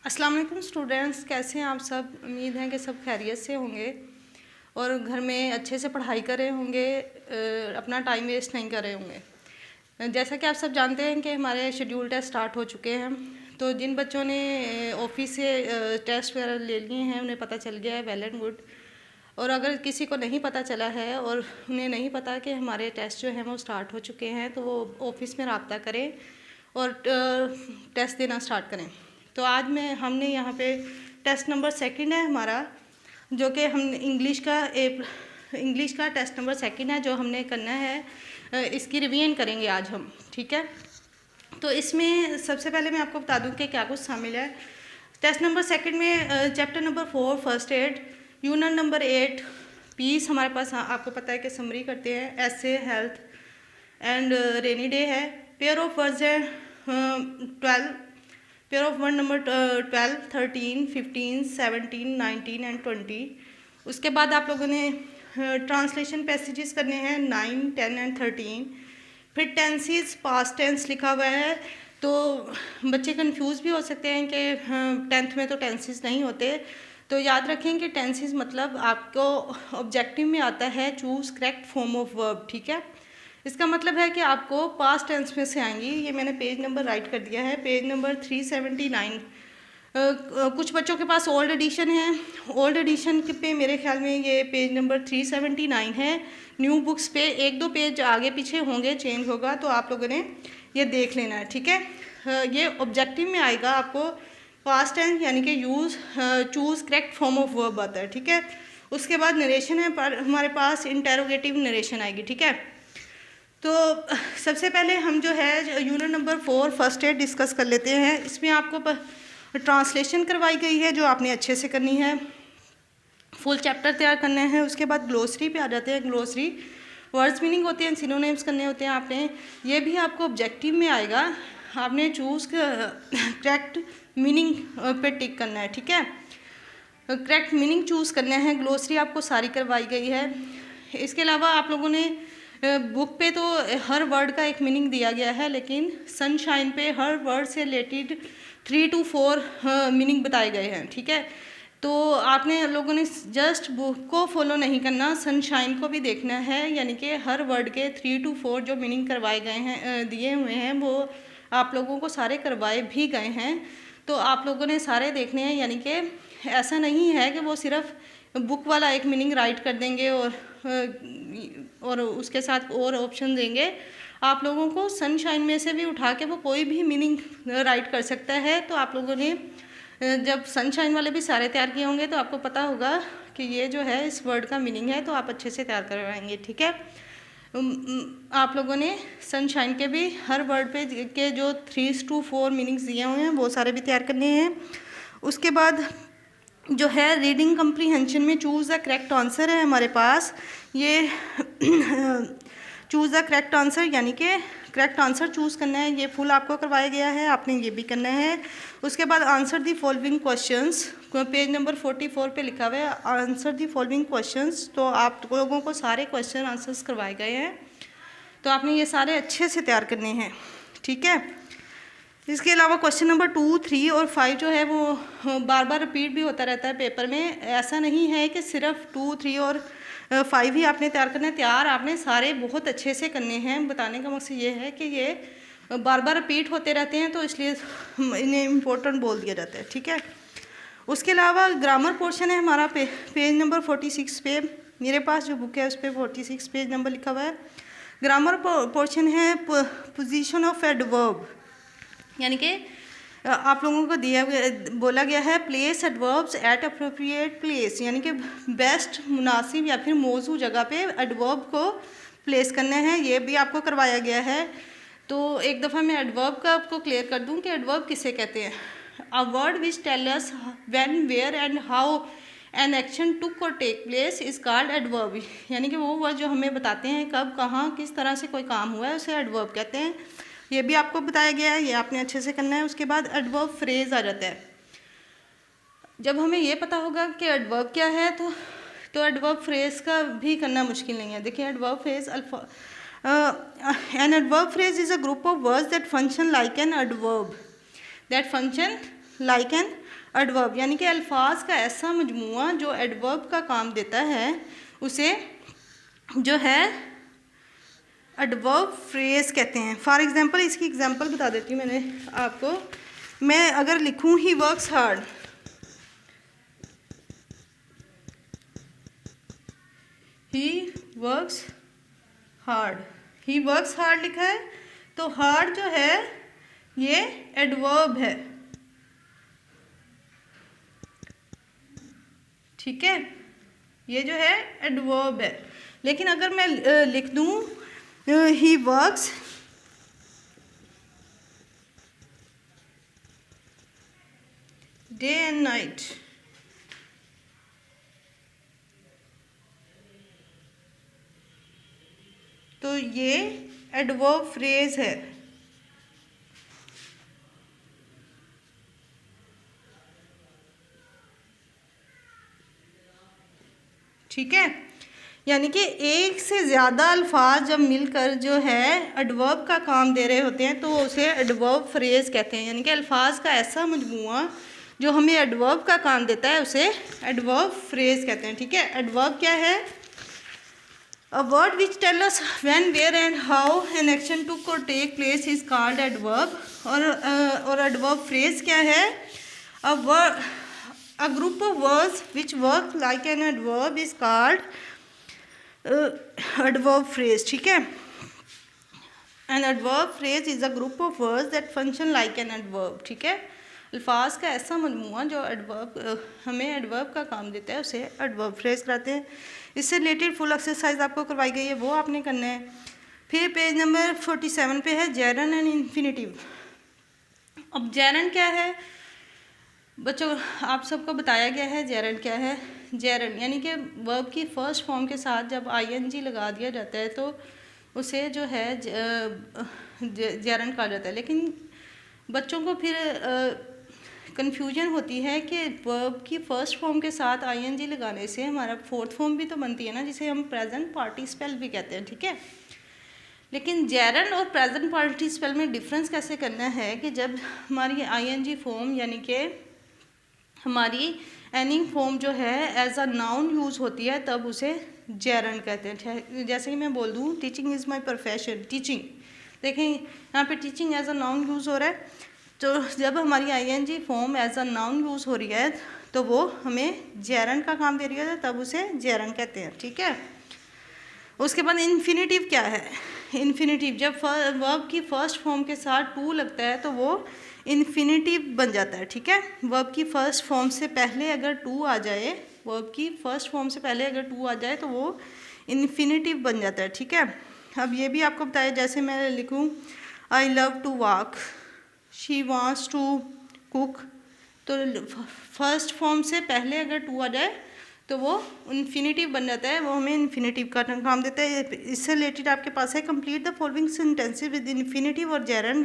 अस्सलाम वालेकुम स्टूडेंट्स, कैसे हैं आप सब। उम्मीद है कि सब खैरियत से होंगे और घर में अच्छे से पढ़ाई कर रहे होंगे, अपना टाइम वेस्ट नहीं कर रहे होंगे। जैसा कि आप सब जानते हैं कि हमारे शेड्यूल टेस्ट स्टार्ट हो चुके हैं, तो जिन बच्चों ने ऑफिस से टेस्ट वगैरह ले लिए हैं उन्हें पता चल गया है, वेल एंड गुड। और अगर किसी को नहीं पता चला है और उन्हें नहीं पता कि हमारे टेस्ट जो हैं वो स्टार्ट हो चुके हैं, तो वो ऑफिस में रब्ता करें और टेस्ट देना स्टार्ट करें। तो आज हमने यहाँ पे टेस्ट नंबर 2 है हमारा, जो कि हम इंग्लिश का टेस्ट नंबर 2 है जो हमने करना है। इसकी रिवीजन करेंगे आज हम, ठीक है। तो इसमें सबसे पहले मैं आपको बता दूं कि क्या कुछ शामिल है। टेस्ट नंबर 2 में chapter number 4 first aid, unit number 8 piece हमारे पास, आपको पता है कि समरी करते हैं, essay, health and rainy day है। पेयर ऑफ वर्ड्स है 12, pair of word number 12, 13, 15, 17, 19 and 20। उसके बाद आप लोगों ने ट्रांसलेशन पैसेजेस करने हैं 9, 10 एंड 13। फिर टेंसेस, पास्ट टेंस लिखा हुआ है, तो बच्चे कंफ्यूज भी हो सकते हैं कि 10th में तो टेंसेस नहीं होते। तो याद रखें कि टेंसेस मतलब आपको ऑब्जेक्टिव में आता है choose correct form of verb, ठीक है। इसका मतलब है कि आपको पास्ट टेंस में से आएंगी। ये मैंने पेज नंबर राइट कर दिया है, पेज नंबर 379। कुछ बच्चों के पास ओल्ड एडिशन है, ओल्ड एडिशन पे मेरे ख्याल में ये पेज नंबर 379 है। न्यू बुक्स पे 1-2 पेज आगे पीछे होंगे, चेंज होगा, तो आप लोगों ने ये देख लेना है, ठीक है। ये ऑब्जेक्टिव में आएगा, आपको पास्ट टेंस यानी कि choose correct form of verb आता है, ठीक है। उसके बाद नरेशन है, पर हमारे पास इंटेरोगेटिव नरेशन आएगी, ठीक है। तो सबसे पहले हम जो है unit number 4 first add discuss कर लेते हैं। इसमें आपको ट्रांसलेशन करवाई गई है जो आपने अच्छे से करनी है, फुल चैप्टर तैयार करना है। उसके बाद ग्लोसरी पे आ जाते हैं। ग्लोसरी वर्ड्स मीनिंग होते हैं, सिनोनिम्स करने होते हैं आपने। ये भी आपको ऑब्जेक्टिव में आएगा, आपने चूज़ करेक्ट मीनिंग पे टिक करना है, ठीक है। करेक्ट मीनिंग चूज़ करना है। ग्लोसरी आपको सारी करवाई गई है। इसके अलावा आप लोगों ने बुक पे तो हर वर्ड का एक मीनिंग दिया गया है, लेकिन सनशाइन पे हर वर्ड से रिलेटेड 3 to 4 मीनिंग बताए गए हैं, ठीक है। तो आपने लोगों ने जस्ट बुक को फॉलो नहीं करना, सनशाइन को भी देखना है, यानी कि हर वर्ड के 3 to 4 जो मीनिंग करवाए गए हैं, दिए हुए हैं, वो आप लोगों को सारे करवाए भी गए हैं। तो आप लोगों ने सारे देखने हैं, यानी कि ऐसा नहीं है कि वो सिर्फ बुक वाला एक मीनिंग राइट कर देंगे और उसके साथ और ऑप्शन देंगे। आप लोगों को सनशाइन में से भी उठा के वो कोई भी मीनिंग राइट कर सकता है। तो आप लोगों ने जब सनशाइन वाले भी सारे तैयार किए होंगे तो आपको पता होगा कि ये जो है इस वर्ड का मीनिंग है, तो आप अच्छे से तैयार करवाएंगे, ठीक है। आप लोगों ने सनशाइन के भी हर वर्ड पे के जो 3 to 4 मीनिंग्स दिए हुए हैं वो सारे भी तैयार करने हैं। उसके बाद जो है रीडिंग कम्प्रीहेंशन में चूज़ द करेक्ट आंसर है हमारे पास। ये चूज़ द करेक्ट आंसर यानी कि करेक्ट आंसर चूज़ करना है, ये फुल आपको करवाया गया है, आपने ये भी करना है। उसके बाद answer the following questions, page number 44 पे लिखा हुआ है आंसर दी फॉलोइंग क्वेश्चंस। तो आप लोगों को सारे क्वेश्चन आंसर्स करवाए गए हैं, तो आपने ये सारे अच्छे से तैयार करने हैं, ठीक है। इसके अलावा क्वेश्चन नंबर 2, 3 और 5 जो है वो बार बार रिपीट भी होता रहता है पेपर में। ऐसा नहीं है कि सिर्फ 2, 3 और 5 ही आपने तैयार करना है, तैयार आपने सारे बहुत अच्छे से करने हैं। बताने का मकसद ये है कि ये बार बार रिपीट होते रहते हैं, तो इसलिए इन्हें इम्पोर्टेंट बोल दिया जाता है, ठीक है। उसके अलावा ग्रामर पोर्शन है हमारा पेज नंबर 46 पे, मेरे पास जो बुक है उस पर 46 पेज नंबर लिखा हुआ है। ग्रामर पोर्शन है पोजिशन ऑफ एडवर्ब, यानी कि आप लोगों को बोला गया है place adverbs eight appropriate place, यानी कि बेस्ट मुनासिब या फिर मौजू जगह पे एडवर्ब को प्लेस करना है, ये भी आपको करवाया गया है। तो एक दफ़ा मैं एडवर्ब का आपको क्लियर कर दूं कि एडवर्ब किसे कहते हैं। A word which tell us when, where and how an action took or take place is called adverb, यानी कि वो वर्ड जो हमें बताते हैं कब, कहाँ, किस तरह से कोई काम हुआ है उसे एडवर्ब कहते हैं। ये भी आपको बताया गया है, ये आपने अच्छे से करना है। उसके बाद एडवर्ब फ्रेज आ जाता है। जब हमें ये पता होगा कि एडवर्ब क्या है तो एडवर्ब फ्रेज का भी करना मुश्किल नहीं है। देखिए adverb phrase N adverb phrase is a group of words that function like an adverb, adverb यानी कि अल्फाज का ऐसा मजमूआ जो एडवर्ब का काम देता है उसे जो है एडवर्ब फ्रेज कहते हैं। फॉर एग्जांपल इसकी एग्जांपल बता देती हूँ मैंने आपको। मैं अगर लिखूँ he works hard, he works hard, he works hard लिखा है तो हार्ड जो है ये एडवर्ब है, ठीक है, ये जो है एडवर्ब है। लेकिन अगर मैं लिख दूँ he works day and night, तो ये एडवर्ब फ्रेज है, ठीक है। यानी कि एक से ज़्यादा अल्फाज जब मिलकर जो है एडवर्ब का काम दे रहे होते हैं तो उसे एडवर्ब फ्रेज कहते हैं। यानी कि अल्फाज का ऐसा मजमूआ जो हमें एडवर्ब का काम देता है उसे एडवर्ब फ्रेज कहते हैं, ठीक है। एडवर्ब क्या है? A word which tell us when, where and how an action took or take place is called adverb. और एडवर्ब फ्रेज क्या है? A group of words which work like an adverb is called adverb phrase, ठीक है। An adverb phrase is a group of words that function like an adverb, ठीक है। अल्फाज का ऐसा मजमूआ जो एडवर्ब हमें एडवर्ब का काम देता है उसे एडवर्ब फ्रेज कराते हैं। इससे रिलेटेड फुल एक्सरसाइज आपको करवाई गई है, वो आपने करना है। फिर पेज नंबर 47 पे है जेरन एंड इन्फिनिटिव। अब जेरन क्या है बच्चों, आप सबको बताया गया है जेरन क्या है। जेरन यानी कि वर्ब की फर्स्ट फॉर्म के साथ जब आईएनजी लगा दिया जाता है तो उसे जो है जेरन कहा जाता है। लेकिन बच्चों को फिर कन्फ्यूजन होती है कि वर्ब की फर्स्ट फॉर्म के साथ आईएनजी लगाने से हमारा फोर्थ फॉर्म भी तो बनती है ना, जिसे हम प्रेजेंट पार्टिसिपल भी कहते हैं, ठीक है। लेकिन जेरन और प्रेजेंट पार्टिसिपल में डिफरेंस कैसे करना है कि जब हमारी आईएनजी फॉर्म यानी कि हमारी एनिंग फॉर्म जो है एज अ नाउन यूज़ होती है तब उसे जेरन कहते हैं। जैसे कि मैं बोल दूँ teaching is my profession, teaching, देखें यहाँ पे teaching as a noun use हो रहा है, तो जब हमारी ING form as a noun use हो रही है तो वो हमें जेरन का काम दे रही है तब उसे जेरन कहते हैं, ठीक है। उसके बाद इन्फिनिटिव क्या है? इन्फिनिटिव जब वर्ब की फर्स्ट फॉर्म के साथ टू लगता है तो वो इन्फिनिटिव बन जाता है, ठीक है। वर्ब की फर्स्ट फॉर्म से पहले अगर टू आ जाए, वर्ब की फर्स्ट फॉर्म से पहले अगर टू आ जाए तो वो इन्फिनिटिव बन जाता है, ठीक है। अब ये भी आपको बताया, जैसे मैं लिखूँ I love to walk, she wants to cook, तो फर्स्ट फॉर्म से पहले अगर टू आ जाए तो वो इन्फिनिटिव बन जाता है, वो हमें इन्फिनिटिव का काम देता है। इससे रिलेटेड आपके पास है complete the following sentences with infinitive or gerund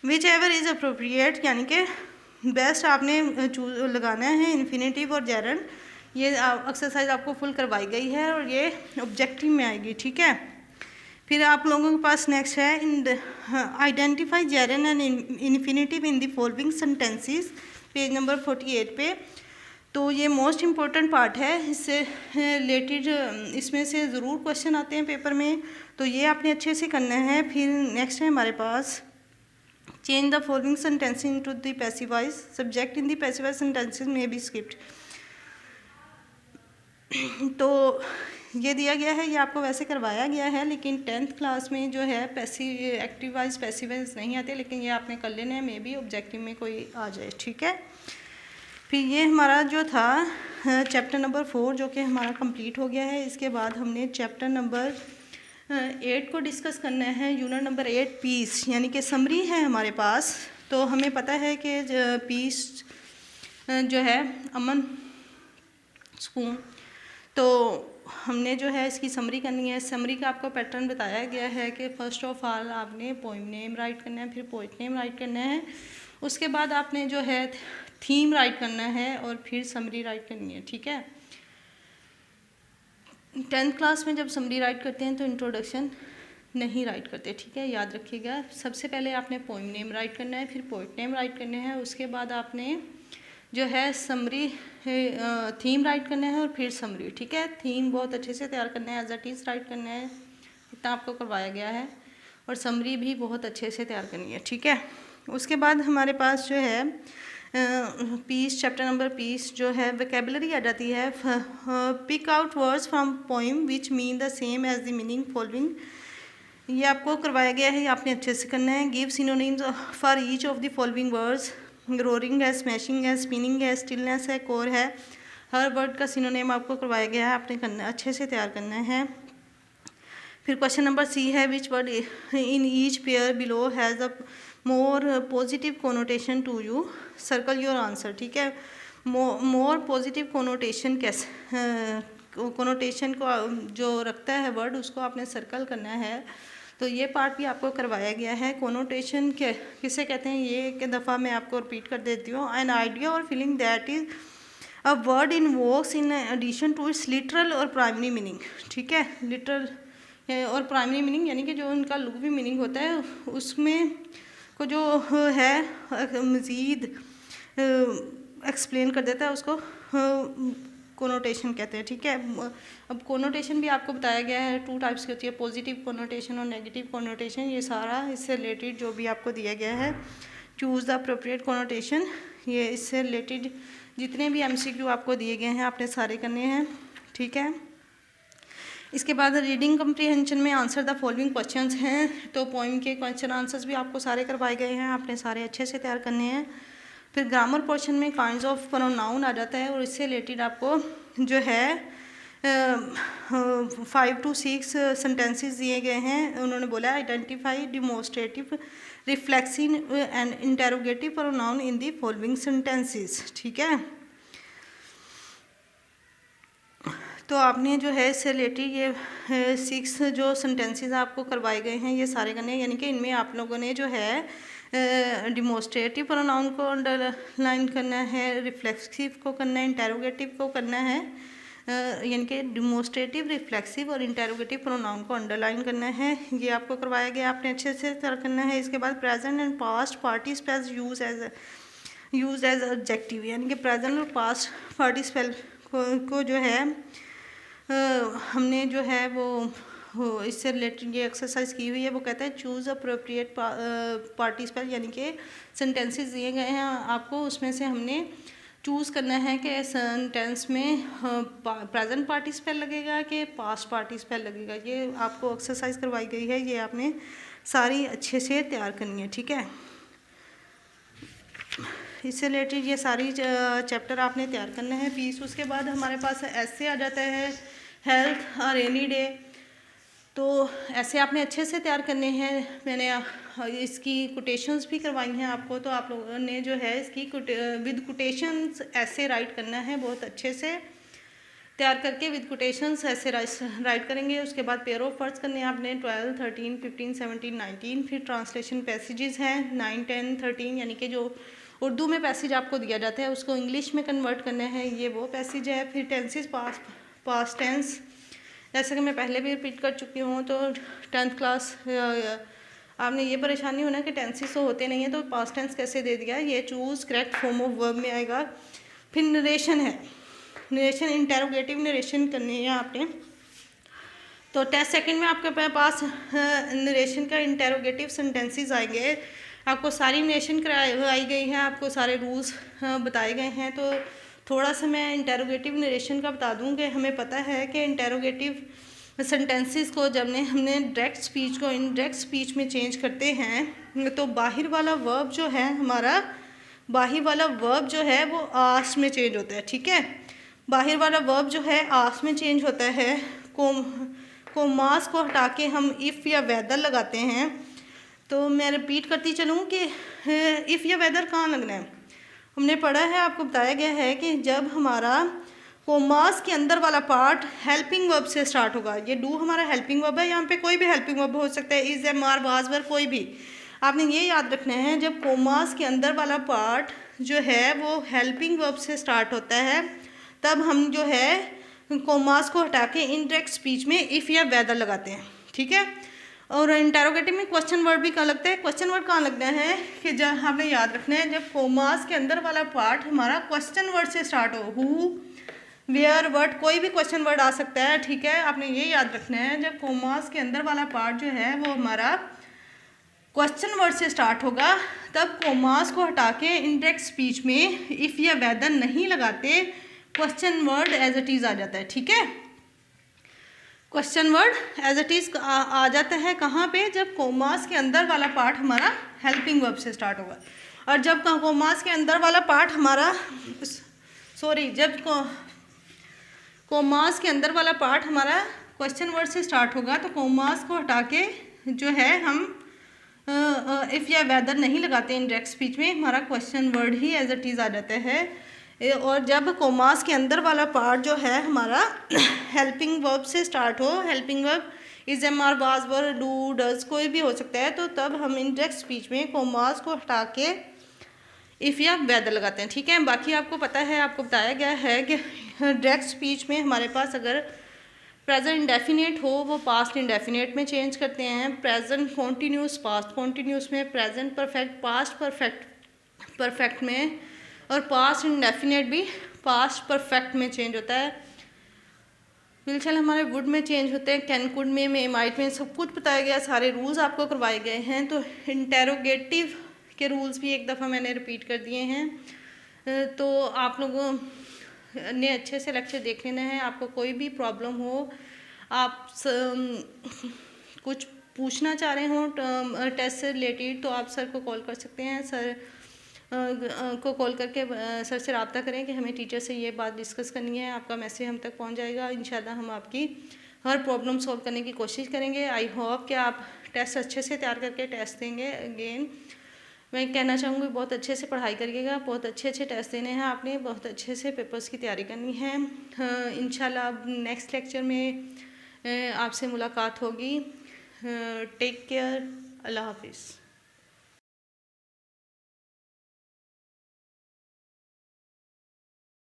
whichever is appropriate, यानी कि बेस्ट आपने लगाना है इन्फिनिटिव और जेरन। ये एक्सरसाइज आपको फुल करवाई गई है और ये ऑब्जेक्टिव में आएगी, ठीक है। फिर आप लोगों के पास नेक्स्ट है इन identify gerund and infinitive in the following sentences, page number 48 पे। तो ये मोस्ट इम्पॉर्टेंट पार्ट है, इससे रिलेटेड इसमें से ज़रूर क्वेश्चन आते हैं पेपर में, तो ये आपने अच्छे से करना है। फिर नेक्स्ट है हमारे पास change the following sentence into the passive voice subject in the passive voice sentences में बी स्क्रिप्ट। तो ये दिया गया है, ये आपको वैसे करवाया गया है, लेकिन 10th क्लास में जो है एक्टिवाइज पैसिवाइज नहीं आते, लेकिन ये आपने कर लेना है, मे बी ऑब्जेक्टिव में कोई आ जाए, ठीक है। फिर ये हमारा जो था चैप्टर नंबर 4 जो कि हमारा कंप्लीट हो गया है। इसके बाद हमने चैप्टर नंबर 8 को डिस्कस करना है। यूनिट नंबर 8 पीस, यानी कि समरी है हमारे पास। तो हमें पता है कि पीस जो है अमन, सुकून, तो हमने जो है इसकी समरी करनी है। समरी का आपको पैटर्न बताया गया है कि फ़र्स्ट ऑफ ऑल आपने पोइम नेम राइट करना है, फिर पोइट नेम राइट करना है, उसके बाद आपने जो है थीम राइट करना है और फिर समरी राइट करनी है, ठीक है। 10th क्लास में जब समरी राइट करते हैं तो इंट्रोडक्शन नहीं राइट करते, ठीक है, याद रखिएगा। सबसे पहले आपने पोइम नेम राइट करना है, फिर पोइट नेम राइट करने हैं, उसके बाद आपने जो है समरी थीम राइट करना है और फिर समरी, ठीक है। थीम बहुत अच्छे से तैयार करना है, एज इट इज़ राइट करना है, इतना आपको करवाया गया है, और समरी भी बहुत अच्छे से तैयार करनी है, ठीक है। उसके बाद हमारे पास जो है पीस, चैप्टर नंबर पीस जो है वोकेबलरी आ जाती है। Pick out words from poem which mean the same as the meaning following, ये आपको करवाया गया है, ये आपने अच्छे से करना है। Give synonyms for each of the following words, roaring है, स्मैशिंग है, स्पिनिंग है, स्टिलनेस है, कोर है, हर वर्ड का सिनोनिम आपको करवाया गया है, आपने करना अच्छे से तैयार करना है। फिर क्वेश्चन नंबर सी है, which word in each pair below has a more positive connotation to you, circle your answer, ठीक है। मोर पॉजिटिव कोनोटेशन कैसे, कोनोटेशन को जो रखता है वर्ड उसको आपने सर्कल करना है, तो ये पार्ट भी आपको करवाया गया है। कोनोटेशन किसे कहते हैं, ये एक दफ़ा मैं आपको रिपीट कर देती हूँ। एन आइडिया और feeling that is a word invokes in addition to its literal और प्राइमरी मीनिंग, ठीक है। लिटरल और प्राइमरी मीनिंग यानी कि जो उनका लुग़वी मीनिंग होता है उसमें को जो है मज़ीद एक्सप्लेन कर देता है, उसको कोनोटेशन कहते हैं, ठीक है। अब कोनोटेशन भी आपको बताया गया है, 2 टाइप्स की होती है, पॉजिटिव कोनोटेशन और नेगेटिव कोनोटेशन, ये सारा इससे रिलेटेड जो भी आपको दिया गया है। चूज़ द अप्रोप्रिएट कोनोटेशन, ये इससे रिलेटेड जितने भी MCQ आपको दिए गए हैं आपने सारे करने हैं, ठीक है। इसके बाद रीडिंग कम्प्रीहेंशन में आंसर द फॉलोइंग क्वेश्चंस हैं, तो पोइम के क्वेश्चन आंसर्स भी आपको सारे करवाए गए हैं, आपने सारे अच्छे से तैयार करने हैं। फिर ग्रामर पोर्शन में काइंड्स ऑफ प्रोनाउन आ जाता है, और इससे रिलेटेड आपको जो है 5 to 6 सेंटेंसेस दिए गए हैं। उन्होंने बोला identify demonstrative, reflexive and interrogative pronoun in the following sentences, ठीक है। तो आपने जो है इससे रिलेटेड ये 6 जो सेंटेंसेस आपको करवाए गए हैं ये सारे करने, यानी कि इनमें आप लोगों ने जो है डिमोस्ट्रेटिव प्रोनाउन को अंडरलाइन करना है, रिफ्लेक्सिव को करना है, इंटेरोगेटिव को करना है, यानी कि डिमोस्ट्रेटिव, रिफ्लेक्सिव और इंटेरोगेटिव प्रोनाउन को अंडरलाइन करना है, ये आपको करवाया गया, आपने अच्छे से तैयार करना है। इसके बाद present and past participles use as adjective, यानी कि प्रेजेंट और पास्ट पार्टिसिपल को जो है हमने जो है वो इससे रिलेटेड ये एक्सरसाइज की हुई है। वो कहता है चूज़ अप्रोप्रिएट पार्टिसिपल, यानी कि सेंटेंसेस दिए गए हैं आपको, उसमें से हमने चूज़ करना है कि सेंटेंस में प्रेजेंट पार्टिसिपल लगेगा कि पास्ट पार्टिसिपल लगेगा। ये आपको एक्सरसाइज करवाई गई है, ये आपने सारी अच्छे से तैयार करनी है, ठीक है। इससे रिलेटेड ये सारी चैप्टर आपने तैयार करना है पीस। उसके बाद हमारे पास ऐसे आ जाता है हेल्थ और रेनी डे, तो ऐसे आपने अच्छे से तैयार करने हैं। मैंने इसकी कोटेशंस भी करवाई हैं आपको, तो आप लोगों ने जो है इसकी विद कोटेशंस ऐसे राइट करना है, बहुत अच्छे से तैयार करके विद कोटेशंस ऐसे राइट करेंगे। उसके बाद पेयर ऑफ वर्ड्स करने हैं आपने 12, 13, 15, 17, 19। फिर ट्रांसलेशन पैसेजेस हैं 9, 10, 13, यानी कि जो उर्दू में पैसेज आपको दिया जाता है उसको इंग्लिश में कन्वर्ट करना है, ये वो पैसेज है। फिर टेंसेस पास्ट टेंस, जैसे कि मैं पहले भी रिपीट कर चुकी हूँ, तो 10th क्लास आपने ये परेशानी होना कि टेंसेस तो होते नहीं है, तो पास्ट टेंस कैसे दे दिया, ये choose correct form of verb में आएगा। फिर नरेशन है, नरेशन इंटेरोगेटिव नरेशन करनी है आपने, तो टेस्ट सेकंड में आपके पास नरेशन का इंटेरोगेटिव सेंटेंसेस आएंगे। आपको सारी नरेशन कराई गई है, आपको सारे रूल्स बताए गए हैं। तो थोड़ा सा मैं इंटेरोगेटिव नरेशन का बता दूं कि हमें पता है कि इंटेरोगेटिव सेंटेंसेस को जब हमने डायरेक्ट स्पीच को इनडायरेक्ट स्पीच में चेंज करते हैं, तो बाहर वाला वर्ब जो है हमारा, बाहर वाला वर्ब जो है वो आस में चेंज होता है, ठीक है। बाहर वाला वर्ब जो है आस में चेंज होता है। कोमास को हटा के हम इफ़ या वेदर लगाते हैं। तो मैं रिपीट करती चलूँ कि इफ़ या वेदर कहाँ लगना है, हमने पढ़ा है, आपको बताया गया है कि जब हमारा कोमास के अंदर वाला पार्ट हेल्पिंग वर्ब से स्टार्ट होगा। ये डू हमारा हेल्पिंग वर्ब है, यहाँ पे कोई भी हेल्पिंग वर्ब हो सकता है, इज़, एम, आर, वाज, वर, कोई भी। आपने ये याद रखना है, जब कोमास के अंदर वाला पार्ट जो है वो हेल्पिंग वर्ब से स्टार्ट होता है, तब हम जो है कोमास को हटा के इनडायरेक्ट स्पीच में इफ़ या वेदर लगाते हैं, ठीक है। और इंटेरोगेटिव में क्वेश्चन वर्ड भी कहाँ लगता है, क्वेश्चन वर्ड कहाँ लगता है कि जब आपने याद रखना है जब कोमास के अंदर वाला पार्ट हमारा क्वेश्चन वर्ड से स्टार्ट हो, हु वेयर व्हाट, कोई भी क्वेश्चन वर्ड आ सकता है, ठीक है। आपने ये याद रखना है जब कोमास के अंदर वाला पार्ट जो है वो हमारा क्वेश्चन वर्ड से स्टार्ट होगा, तब कोमास को हटा के इनडायरेक्ट स्पीच में इफ़ या वेदर नहीं लगाते, question word as it is आ जाता है, ठीक है। Question word as it is आ जाता है कहाँ पे, जब कोमास के अंदर वाला पार्ट हमारा हेल्पिंग वर्ब से स्टार्ट होगा। और जब कोमास के अंदर वाला पार्ट हमारा जब कोमास के अंदर वाला पार्ट हमारा क्वेश्चन वर्ड से स्टार्ट होगा तो कोमास को हटा के जो है हम इफ़ या वेदर नहीं लगाते इनडायरेक्ट स्पीच में, हमारा क्वेश्चन वर्ड ही एज इट इज़ आ जाता है। और जब कोमास के अंदर वाला पार्ट जो है हमारा हेल्पिंग वर्ब से स्टार्ट हो, helping verb is, am, are, was, were, do, does कोई भी हो सकता है, तो तब हम इनडायरेक्ट स्पीच में कोमास को हटा के इफ़ या वेदर लगाते हैं, ठीक है। बाकी आपको पता है, आपको बताया गया है कि डायरेक्ट स्पीच में हमारे पास अगर प्रेजेंट इंडेफिनिट हो वो पास्ट इंडेफिनिट में चेंज करते हैं, प्रेजेंट कॉन्टीन्यूस पास्ट कॉन्टीन्यूस में, प्रेजेंट परफेक्ट पास्ट परफेक्ट में, और पास्ट इंडेफिनिट भी पास्ट परफेक्ट में चेंज होता है। बिल्कुल हमारे वुड में चेंज होते हैं, कैन, कुड में, माइट में, सब कुछ बताया गया, सारे रूल्स आपको करवाए गए हैं। तो इंटेरोगेटिव के रूल्स भी एक दफ़ा मैंने रिपीट कर दिए हैं, तो आप लोगों ने अच्छे से लेक्चर देख लेना है। आपको कोई भी प्रॉब्लम हो, आप कुछ पूछना चाह रहे हो टेस्ट से रिलेटेड, तो आप सर को कॉल कर सकते हैं। सर को कॉल करके सर से रब्ता करें कि हमें टीचर से ये बात डिस्कस करनी है, आपका मैसेज हम तक पहुंच जाएगा। इंशाल्लाह हम आपकी हर प्रॉब्लम सॉल्व करने की कोशिश करेंगे। आई होप कि आप टेस्ट अच्छे से तैयार करके टेस्ट देंगे। अगेन मैं कहना चाहूँगी बहुत अच्छे से पढ़ाई करिएगा, बहुत अच्छे टेस्ट देने हैं आपने, बहुत अच्छे से पेपर्स की तैयारी करनी है। इंशाल्लाह अब नेक्स्ट लेक्चर में आपसे मुलाकात होगी। टेक केयर, अल्लाह हाफिज़।